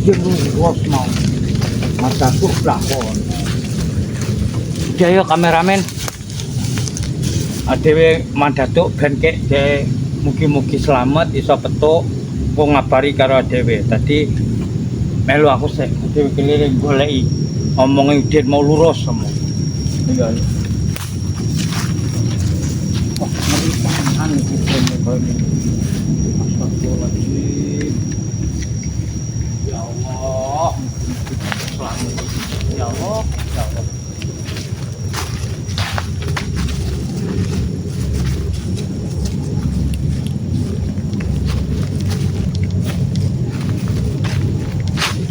Jenggot mau mata tuh plafon. Udah yuk kameramen. Adewe mandatuk ben kek de mugi-mugi selamat iso petuk wong ngabari karo adewe. Tadi melu aku sik adewe keliling goleki omonge Udin mau lurus semua. Iya. Wah, meripahan iki koyo ini. Astagfirullahaladzim. Ya Allah, selamat. Ya Allah, ya Allah.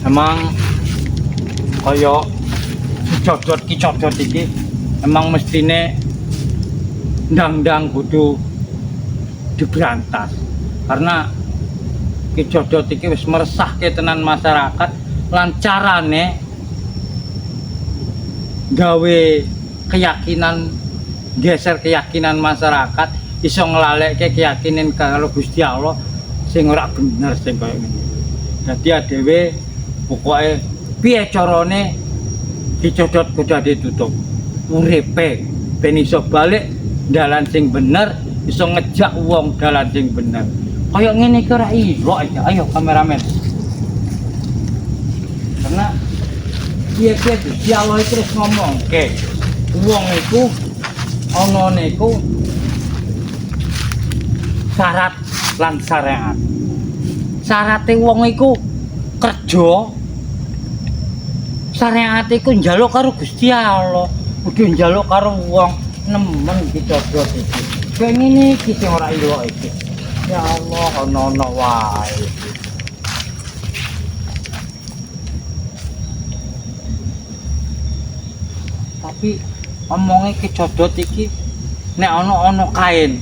Emang kaya kicodot iki emang mestine ndang-ndang kudu diberantas karena kicodot iki wis meresahke tenan masyarakat lan carane gawe keyakinan geser keyakinan masyarakat iso nglalekke keyakinan karo Gusti Allah sing ora bener sing kaya ngene. Dadi adewe pokoknya piye carane dicodot kudu ditutup uripe ben iso balik dalan sing bener iso ngejak wong dalan sing bener kaya ngene iki ora ilo aja. Ayo kameramen, karena piye-piye Gusti Allah terus ngomongke wong iku ana niku syarat lan syariat. Syarate wong iku kerja, syariat iku njaluk karo Gusti Allah, kudu njaluk karo wong nemen dicodot iki. Kayak ngene iki sing ora ilok iki. Ya Allah, ono-ono wae. Tapi omongnya kecodot iki nek ono kain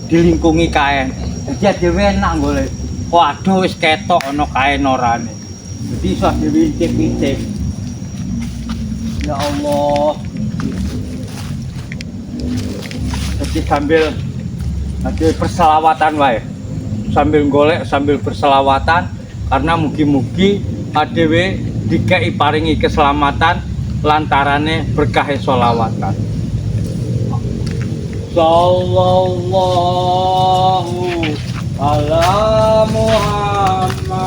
dilingkungi kain. Jadi dhewe enak golek. Waduh wis ketok ono kain orane. Jadi iso diwincik-wincik. Ya Allah. Jadi sambil ada perselawatan wae. Sambil golek sambil berselawatan karena mugi-mugi adewe dikei paringi keselamatan lantarane berkah sholawatan. Sallallahu ala Muhammad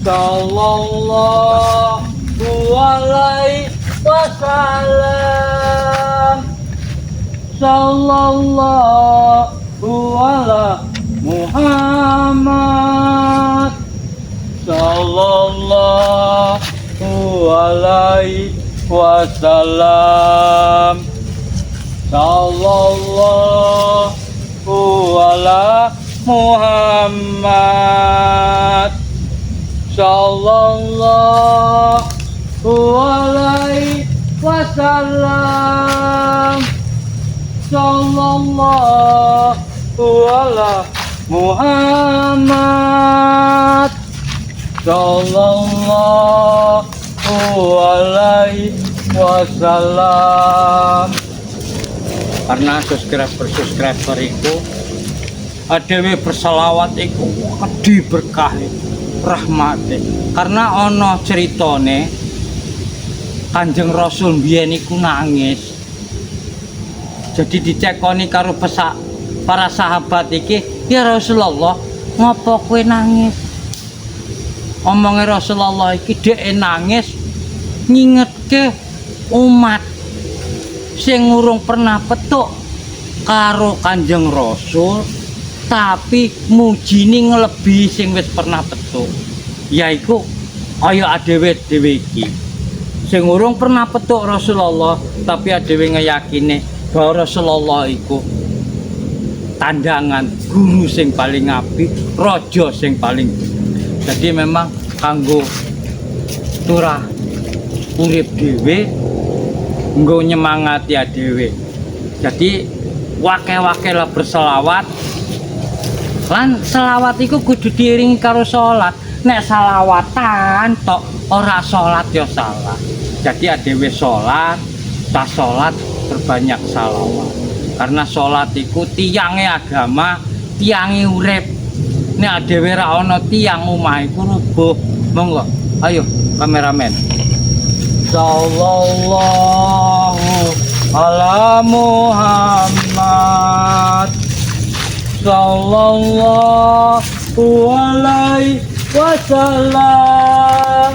sallallahu alaihi wasallam sallallahu ala Muhammad sallallahu alaihi wasallam sallallahu ala Muhammad sallallahu alaihi wasallam sallallahu ala Muhammad sallallahu alaihi wasallam. Karena subscriber itu adewe berselawat iku gede berkah rahmate. Karena ono ceritane Kanjeng Rasul biyen iku nangis. Jadi dicekoni karo para sahabat iki, "Ya Rasulullah, ngopo kowe nangis?" Omonge Rasulullah iki dhek nangis ngingetke umat sing urung pernah petuk karo Kanjeng Rasul tapi mujini ngelebihi sing wis pernah petuk, yaiku kaya adewe-dewe iki sing urung pernah petuk Rasulullah tapi adewe ngeyakine bahwa Rasulullah iku tandangan guru sing paling apik, raja sing paling. Jadi memang kanggo turah urip dhewe nggo nyemangati adewe. Jadi wake-wake lah berselawat. Lan selawat iku kudu diiringi karo salat. Nek salawatan tok ora salat ya salah. Jadi adewe salat, tas salat berbanyak salawat. Karena salat iku tiange agama, tiange urip. nek dhewe ra ana tiyang omah iku rubuh. Monggo, ayo kameramen. Sallallahu ala Muhammad. Sallallahu alaihi wasallam.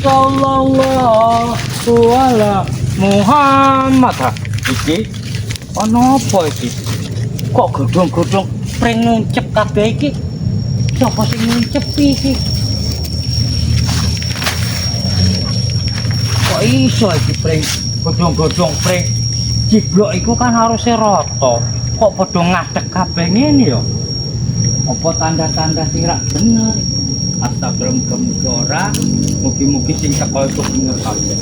Sallallahu ala Muhammad. Iki ana apa iki? Kok godhong-godhong pring nuncep kabeh iki? Sapa sing nuncepi iki? Kok iso iki pring godhong-godhong pring jiblok iku kan harusnya rata. Kok padha ngadeg kabeh ngene ya? Apa tanda-tanda sing ra bener? Astagfirullah, mugi-mugi sing teko iku bener kabeh.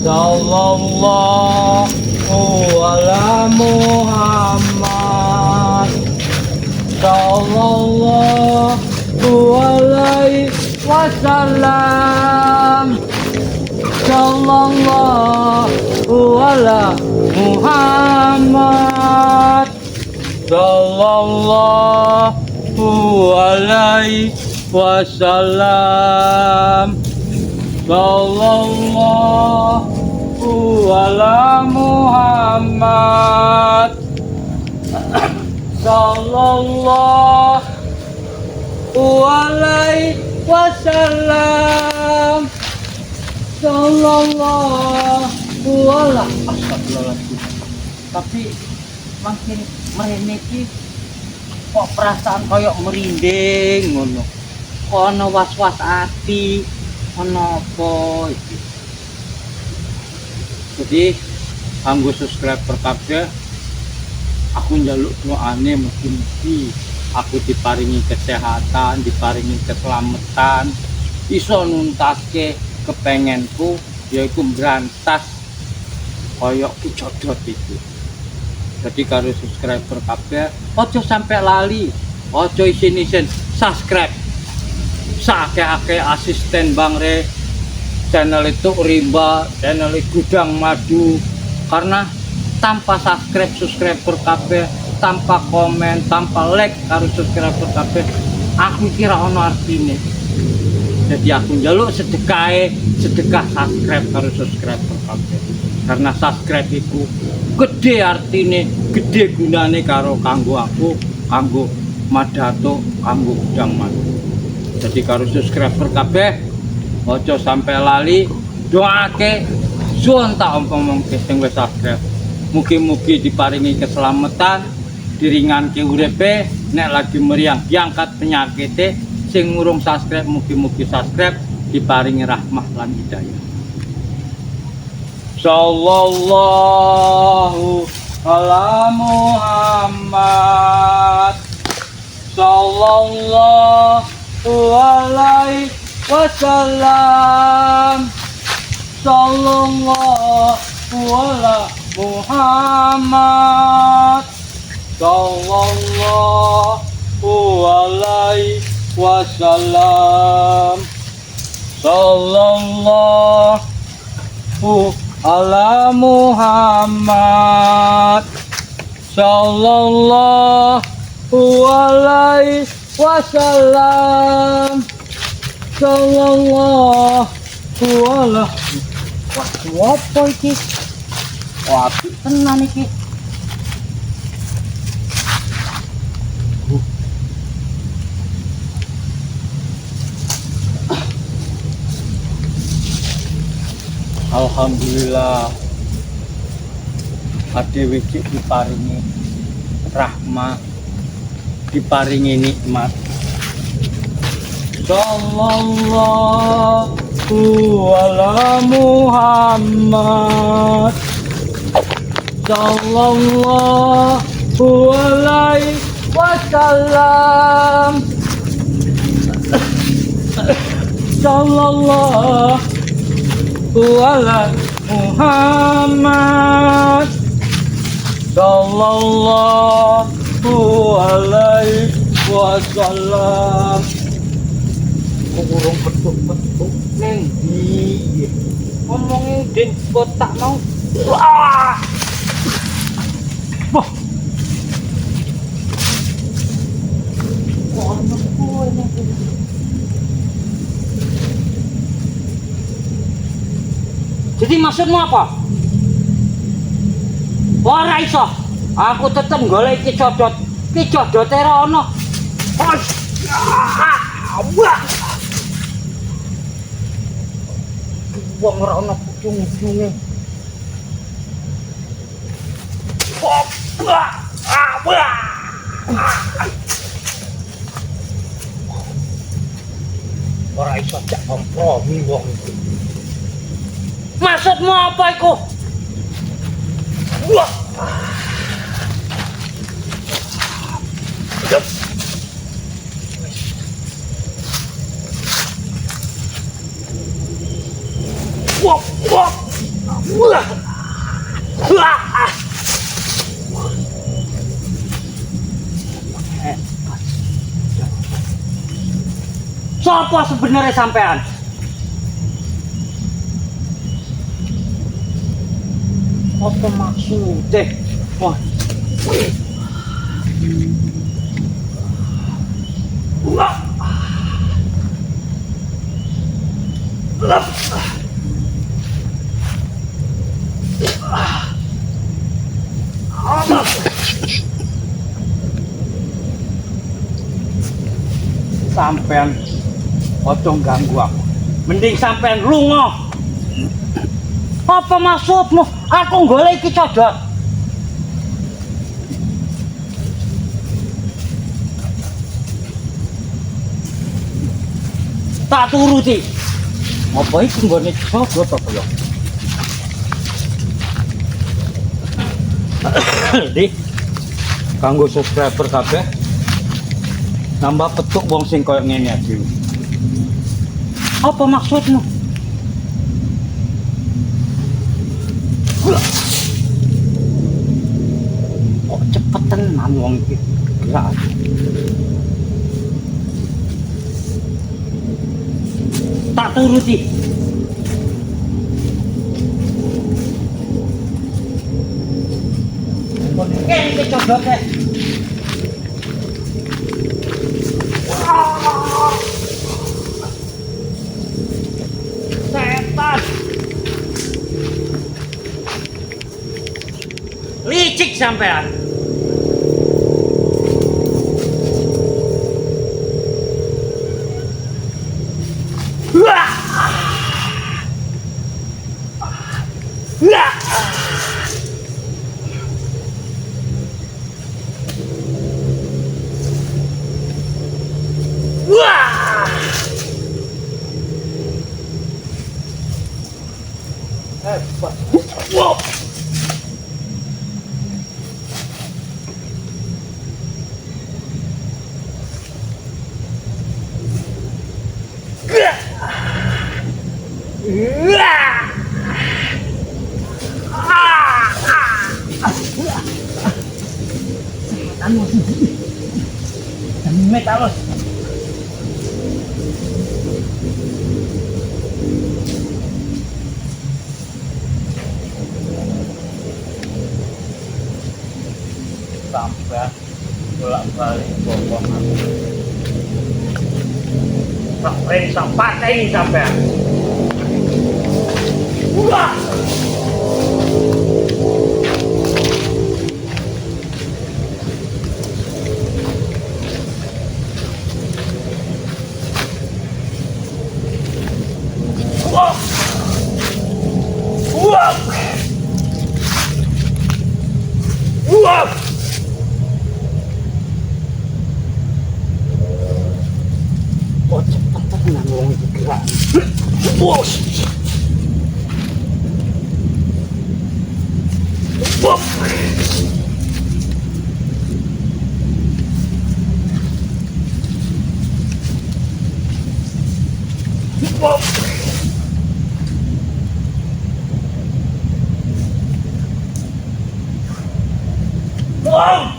Sallallahu ala Muhammad. Sallallahu alaihi wasallam. Sallallahu ala Muhammad. Sallallahu alaihi wasallam. Sallallahu ala Muhammad. Sallallahu alaihi wasallam. Sallallahu ala. Astagfirullahaladzim. Tapi makin merene iki kok perasaan koyok merinding ngono. Kok ana was-was ati, ana apa iki. Jadi kanggo subscriber kabeh aku njaluk doane mugi-mugi aku diparingi kesehatan, diparingi keselamatan, iso nuntaske kepengenku yaiku berantas koyok kicodot itu. Jadi karo subscriber kabeh ojo sampai lali, ojo isin-isin subscribe. Sakake asisten Bang Re, channel itu Rimba, channel Gudang Madu. Karena tanpa subscriber kabeh, tanpa komen, tanpa like karo subscriber kabeh, aku kira ono artine. Jadi aku njaluk sedekah subscribe karo subscriber kabeh. Karena subscribe itu gede artine, gede gunane karo kanggo aku, kanggo Madato, kanggo Gudang Madu. Jadi karo subscriber kabeh ojo sampai lali doake suwun tak omong-omongke sing wis subscribe. Mugi-mugi diparingi keselamatan, diringanke uripe, nek lagi meriang diangkat penyakite, sing ngurung subscribe mugi-mugi subscribe, diparingi rahmah lan hidayah. Sallallahu ala Muhammad. Sallallahu alaihi wasallam. Sallallahu ala Muhammad. Sallallahu alaihi wasallam. Sallallahu ala Muhammad. Sallallahu alaihi wasallam. Sallallahu ala. Wah, apa iki? Wah, tenan iki. Alhamdulillah adewe diparingi rahmat, diparingi nikmat. Sallallahu ala Muhammad. Sallallahu alaihi wasallam. Sallallahu ala Muhammad. Sallallahu alaihi wasallam. Kurung petuk-petuk neng ndi ngomongin den kotak mau. Wah, wah, kok Jadi maksudmu apa? Ora iso. Aku tetep golek iki codot. Iki codote ora ono. Wah. Wong ora ono ujung-ujunge. Ora iso jak kompromi wong iki. Maksudmu apa iku? Wah. Wah, wah. Wah. Wah. Siapa sebenarnya sampean? Apa maksudnya? Wah. Wah. Sampean ojo ganggu aku. Mending sampean lunga. Apa maksudmu? Aku golek iki codot. Tak turuti. Apa iki nggone codot apa ya? Di kanggo subscriber kabeh nambah petuk wong sing koyo ngene iki. Apa maksudmu? Kok cepet tenan wong iki gerak. Tak turuti. Kene iki codote. Setan. Licik sampean. Wah. Wah. Wah. Hebat. Wow. Metalos. Sampai bolak-balik bokong aku. Sampai ini sampai. Wah. Wah. Wah. Wah. Oh, cepet tenan wong iki gerak. Bos. Wah. Wah. Wow.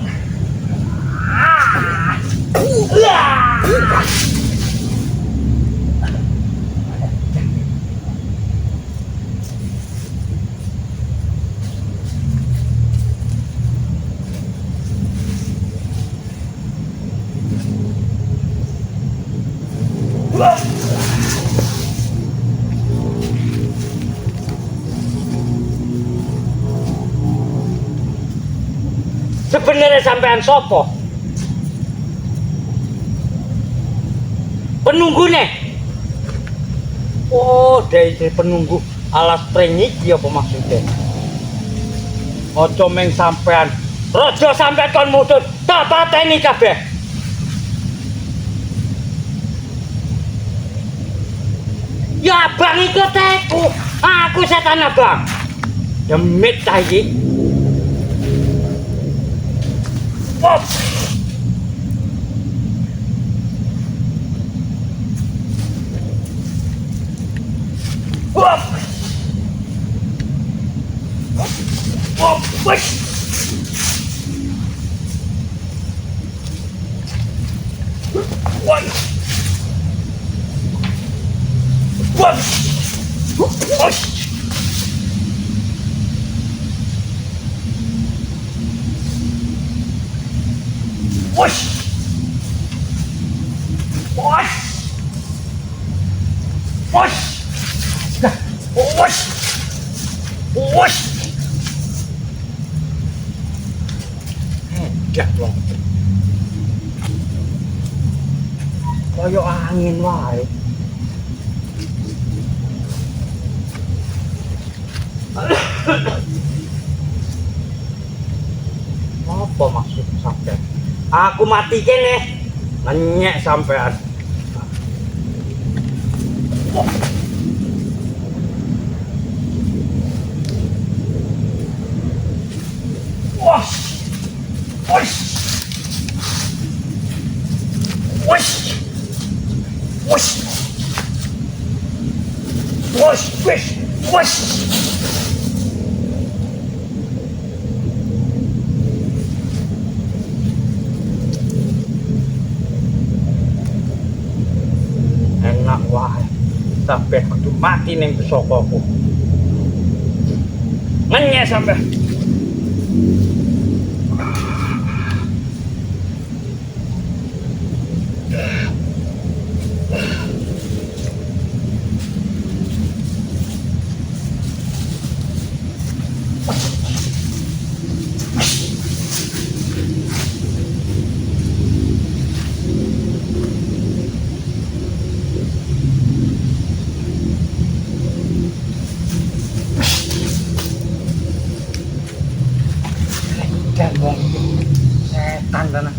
Sebenarnya sampean sopo? Penunggu nih. Oh, dari penunggu alas pring iki apa maksudnya? Ojo meng sampean. Rojo sampe kon mudhun, tak pateni kabeh. Ya abang ikut aku setan abang. Demit ta iki. Wop. Wop. Wop. Wop. Wop. Wop. Wop. Whoosh! Whoosh! Whoosh! Whoosh! Whoosh! Hebat loh. Kayak angin wae. Apa maksud sampean? Aku mati kene. Ngenyek sampean. Wah. Wah. Wah. Wah. Wah. Wah. Enak wae. Sampai kudu mati ning pesokoku. Ngenyek sampai. Dan wong setan tenan.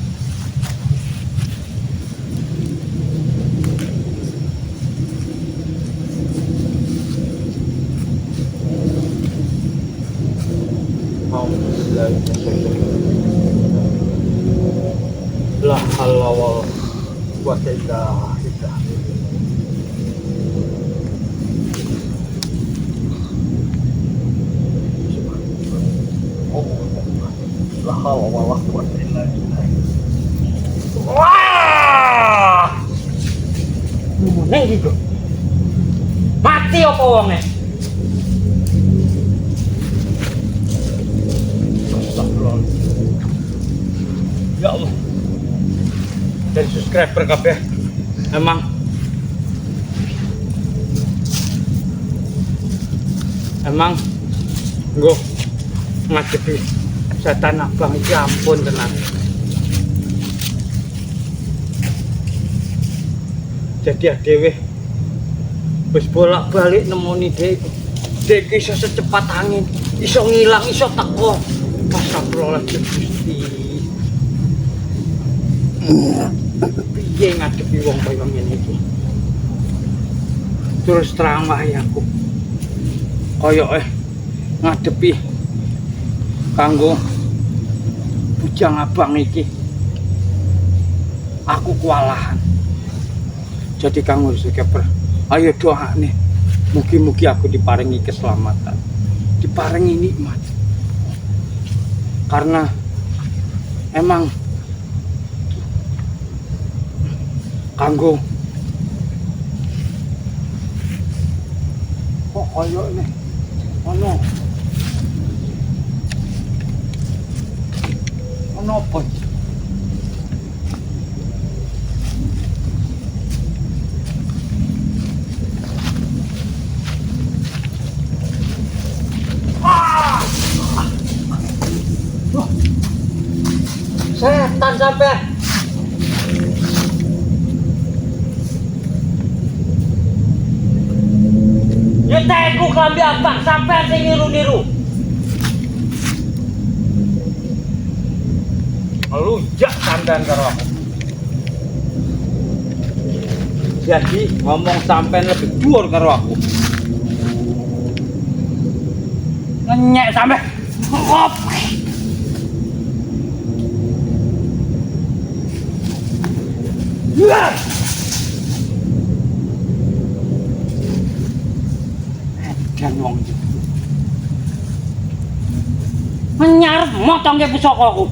La haula wala quwwata illa billah. La haula wala quwwata illa billah. Wah! Ngene iki. Mati apa wonge? Ya Allah. Dari subscriber kabeh emang nggo ngadepi setan abang iki ampun tenan. Jadi dhewe wis bolak-balik nemoni dhek iso secepat angin, iso ngilang, iso teko. Astagfirullahaladzim Gusti. Piye ngadepi wong kaya ngene iki? Terus terang wae aku. Kaya ngadepi kanggo bujang abang iki. Aku kewalahan. Jadi kanggo Zulkifli, ayo doa nih. Mugi-mugi aku diparingi keselamatan, diparingi nikmat. Karena emang kanggo kok koyo nih ono apa iki? sampean? Ya teku klambi abang sampean sing niru-niru. Melunjak sampean karo aku. Jadi ngomong sampean lebih dhuwur karo aku. Ngenyek sampe. Hop. Ya. Dan wong iki. Menyarep motong ke pusakaku.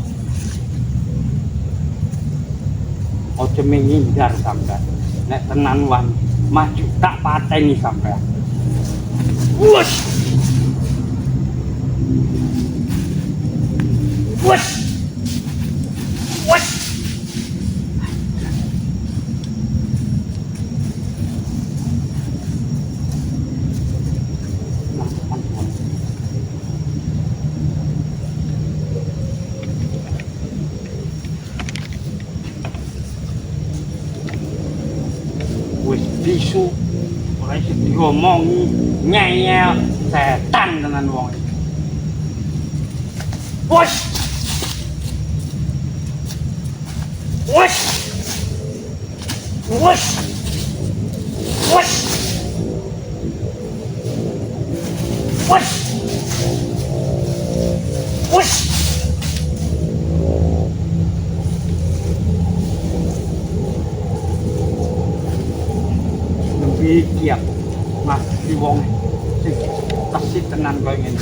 Ojo menghindar sampean. Nek tenan wan maju tak pateni sampean. Wus. Wus. Wus. Wis bisu ora iso diomongi nyeyel setan tenan wong iki. Wes. Wes. Wes. Wes. Wes. Wes. Iki aku ngasih wong sing kasih tenan koyo ngene.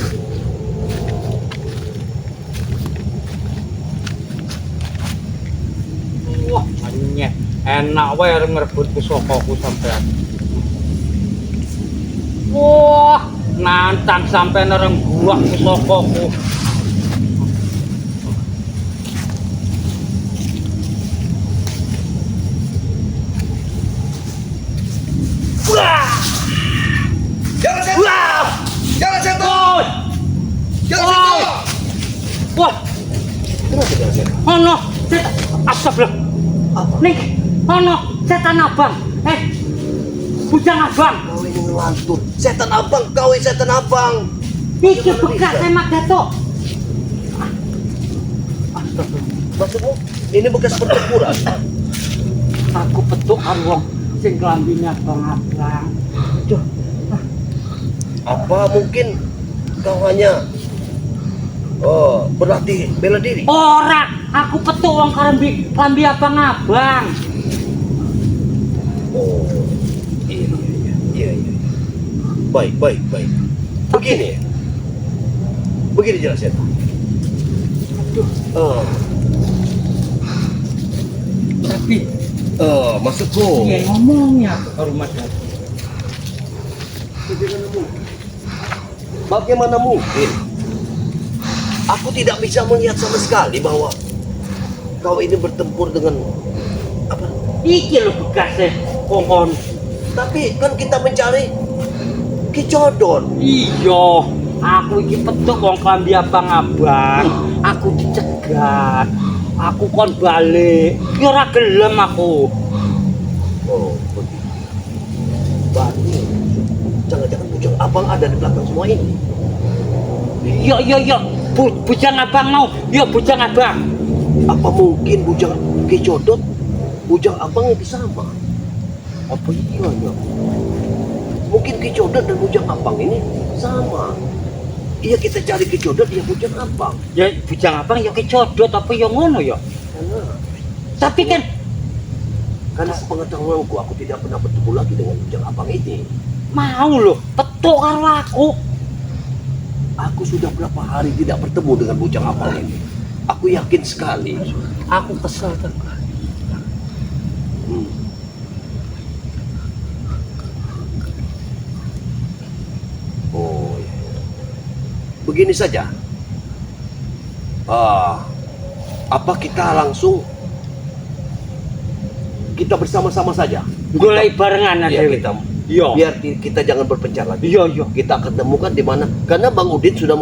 Wah, anyek. Enak wae arep ngrebut pusakaku sampean. Wah, nantang sampean arep buak pusakaku. Wah! Jangan sentuh! Wah! Jangan sentuh! Woi! Jangan Woi! sentuh! Wah! Kenapa jangan sentuh? Ono, setan. Astagfirullah. Apa? Nih, ono setan abang. Bujang abang. Kau ini ngelantur. Setan abang, kau ini setan abang. Iki bekas emak datuk. Astagfirullah. Maksudmu, ini bekas pertempuran? Aku petuk karo wong sing klambine abang-abang. Aduh, Apa mungkin kau hanya berlatih bela diri? ora, aku petuk wong klambi abang-abang. Oh, iya, iya, iya. Baik, baik, baik. Begini, begini jelasnya. Aduh, tapi maksudku. dia ngomongnya karo Mas Datuk. Bagaimana mungkin? Aku tidak bisa melihat sama sekali bahwa kau ini bertempur dengan apa? Iki lho bekasnya pohon. Tapi kan kita mencari Kicodon. Iya, aku iki petuk wong klambi abang-abang. Aku dicegat. Aku kon balik. Ki ora gelem aku. Oh, begitu. Berarti jangan-jangan bujang abang ada di belakang semua ini. Iya. Bujang abang mau. Iya, bujang abang. Apa mungkin bujang Kicodon, bujang abang yang sama? Apa iya ya? Mungkin Kicodon dan bujang abang ini sama. Iya, kita cari Kicodon, iya bujang abang. Ya bujang abang ya kecodot apa ya ngono ya. Karena Tapi kan Karena sepengetahuanku, aku tidak pernah bertemu lagi dengan bujang abang ini. mau loh, petuk karo aku. Aku sudah berapa hari tidak bertemu dengan bujang abang ini. Aku yakin sekali. Aku kesel kan. Hmm. Oh, iya. Begini saja. Apa kita langsung kita bersama-sama saja? Golek barengan Iya, aja. kita. Iya. Biar kita jangan berpencar lagi. Iya. Kita ketemukan di mana? Karena Bang Udin sudah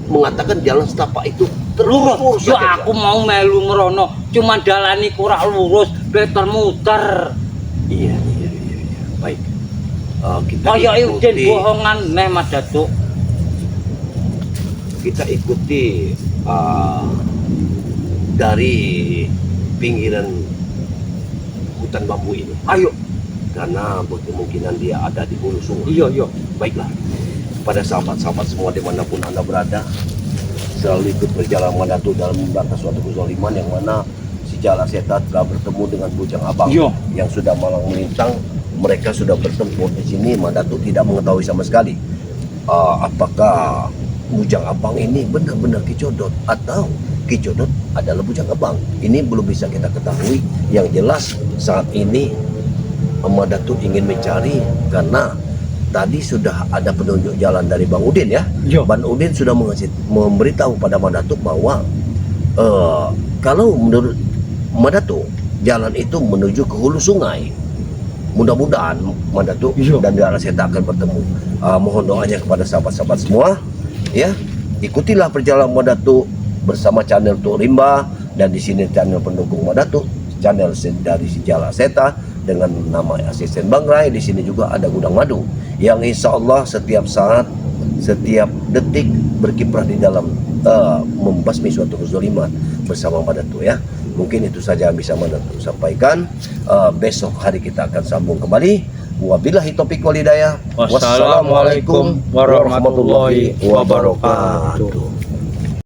mengatakan jalan setapak itu terlurus Yo saja. aku mau melu merono, cuman dalani kurang lurus, muter-muter. Iya. Baik. Kita Kaya Udin ikuti, bohongan nih Mas Datuk. kita ikuti dari pinggiran hutan bambu ini. Ayo. Karena berkemungkinan dia ada di hulu sungai. Iya. Baiklah, pada sahabat-sahabat semua dimanapun Anda berada, selalu ikut perjalanan Madatu dalam membantah suatu kezaliman yang mana si Jala Seta telah bertemu dengan Bujang Abang Iya. yang sudah malang melintang. Mereka sudah bertempur di sini. Madatu tidak mengetahui sama sekali apakah Bujang Abang ini benar-benar Ki Codot atau Ki Codot adalah Bujang Abang. Ini belum bisa kita ketahui. Yang jelas saat ini Madatu ingin mencari karena tadi sudah ada penunjuk jalan dari Bang Udin ya. Iya. Bang Udin sudah memberitahu pada Madatu bahwa kalau menurut Madatu jalan itu menuju ke hulu sungai. Mudah-mudahan Madatu Iya. dan Jala Seta akan bertemu. Mohon doanya kepada sahabat-sahabat semua ya. Ikutilah perjalanan Madatu bersama channel Tuk Rimba, dan di sini channel pendukung Madatu, channel dari si Jala Seta dengan nama asisten Bang Rai. Di sini juga ada Gudang Madu yang insya Allah setiap saat, setiap detik berkiprah di dalam membasmi suatu kezaliman bersama Madatu ya. Mungkin itu saja yang bisa Madatu sampaikan. Besok hari kita akan sambung kembali. Wabillahi taufiq wal hidayah. Wassalamualaikum warahmatullahi wabarakatuh.